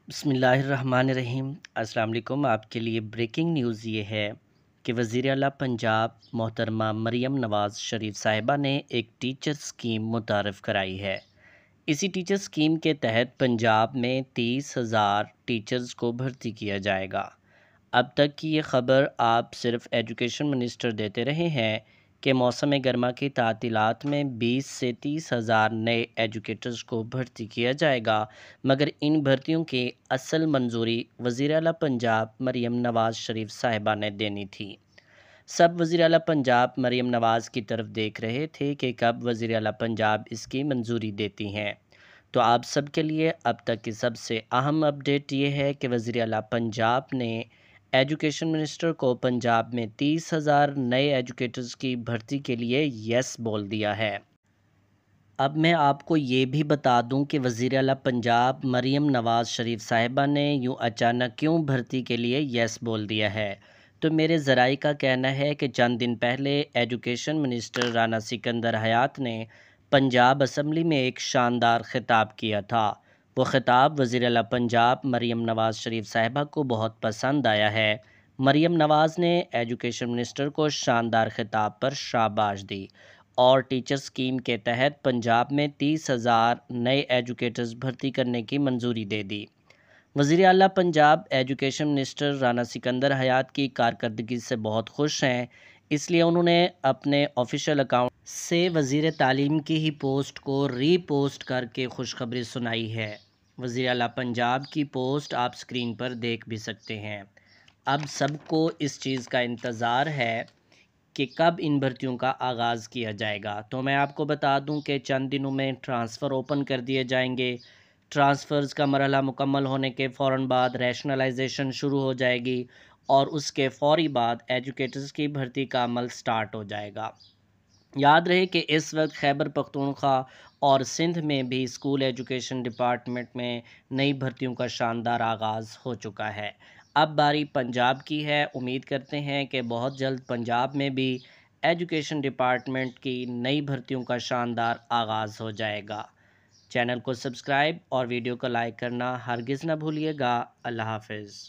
بسم اللہ الرحمن الرحیم۔ السلام علیکم۔ آپ کے لیے بریکنگ نیوز یہ ہے کہ وزیر اعلیٰ پنجاب محترمہ مریم نواز شریف صاحبہ نے ایک ٹیچر اسکیم متعارف کرائی ہے۔ اسی ٹیچر اسکیم کے تحت پنجاب میں 30,000 ٹیچرز کو بھرتی کیا جائے گا۔ اب تک کی یہ خبر آپ صرف ایجوکیشن منسٹر دیتے رہے ہیں کہ موسم گرما کی تعطیلات میں 20 سے 30,000 نئے ایجوکیٹرز کو بھرتی کیا جائے گا، مگر ان بھرتیوں کی اصل منظوری وزیر اعلیٰ پنجاب مریم نواز شریف صاحبہ نے دینی تھی۔ سب وزیر اعلیٰ پنجاب مریم نواز کی طرف دیکھ رہے تھے کہ کب وزیر اعلیٰ پنجاب اس کی منظوری دیتی ہیں۔ تو آپ سب کے لیے اب تک کی سب سے اہم اپڈیٹ یہ ہے کہ وزیر اعلیٰ پنجاب نے ایجوکیشن منسٹر کو پنجاب میں 30,000 نئے ایجوکیٹرز کی بھرتی کے لیے یس بول دیا ہے۔ اب میں آپ کو یہ بھی بتا دوں کہ وزیر اعلیٰ پنجاب مریم نواز شریف صاحبہ نے یوں اچانک کیوں بھرتی کے لیے یس بول دیا ہے۔ تو میرے ذرائع کا کہنا ہے کہ چند دن پہلے ایجوکیشن منسٹر رانا سکندر حیات نے پنجاب اسمبلی میں ایک شاندار خطاب کیا تھا۔ وہ خطاب وزیر اعلیٰ پنجاب مریم نواز شریف صاحبہ کو بہت پسند آیا ہے۔ مریم نواز نے ایجوکیشن منسٹر کو شاندار خطاب پر شاباش دی اور ٹیچر اسکیم کے تحت پنجاب میں 30,000 نئے ایجوکیٹرز بھرتی کرنے کی منظوری دے دی۔ وزیر اعلیٰ پنجاب ایجوکیشن منسٹر رانا سکندر حیات کی کارکردگی سے بہت خوش ہیں، اس لیے انہوں نے اپنے آفیشیل اکاؤنٹ سے وزیر تعلیم کی ہی پوسٹ کو ری پوسٹ کر کے خوشخبری سنائی ہے۔ وزیر اعلیٰ پنجاب کی پوسٹ آپ سکرین پر دیکھ بھی سکتے ہیں۔ اب سب کو اس چیز کا انتظار ہے کہ کب ان بھرتیوں کا آغاز کیا جائے گا۔ تو میں آپ کو بتا دوں کہ چند دنوں میں ٹرانسفر اوپن کر دیے جائیں گے۔ ٹرانسفرز کا مرحلہ مکمل ہونے کے فوراً بعد ریشنلائزیشن شروع ہو جائے گی اور اس کے فوری بعد ایجوکیٹرز کی بھرتی کا عمل سٹارٹ ہو جائے گا۔ یاد رہے کہ اس وقت خیبر پختونخوا اور سندھ میں بھی اسکول ایجوکیشن ڈپارٹمنٹ میں نئی بھرتیوں کا شاندار آغاز ہو چکا ہے۔ اب باری پنجاب کی ہے۔ امید کرتے ہیں کہ بہت جلد پنجاب میں بھی ایجوکیشن ڈپارٹمنٹ کی نئی بھرتیوں کا شاندار آغاز ہو جائے گا۔ چینل کو سبسکرائب اور ویڈیو کو لائک کرنا ہرگز نہ بھولیے گا۔ اللہ حافظ۔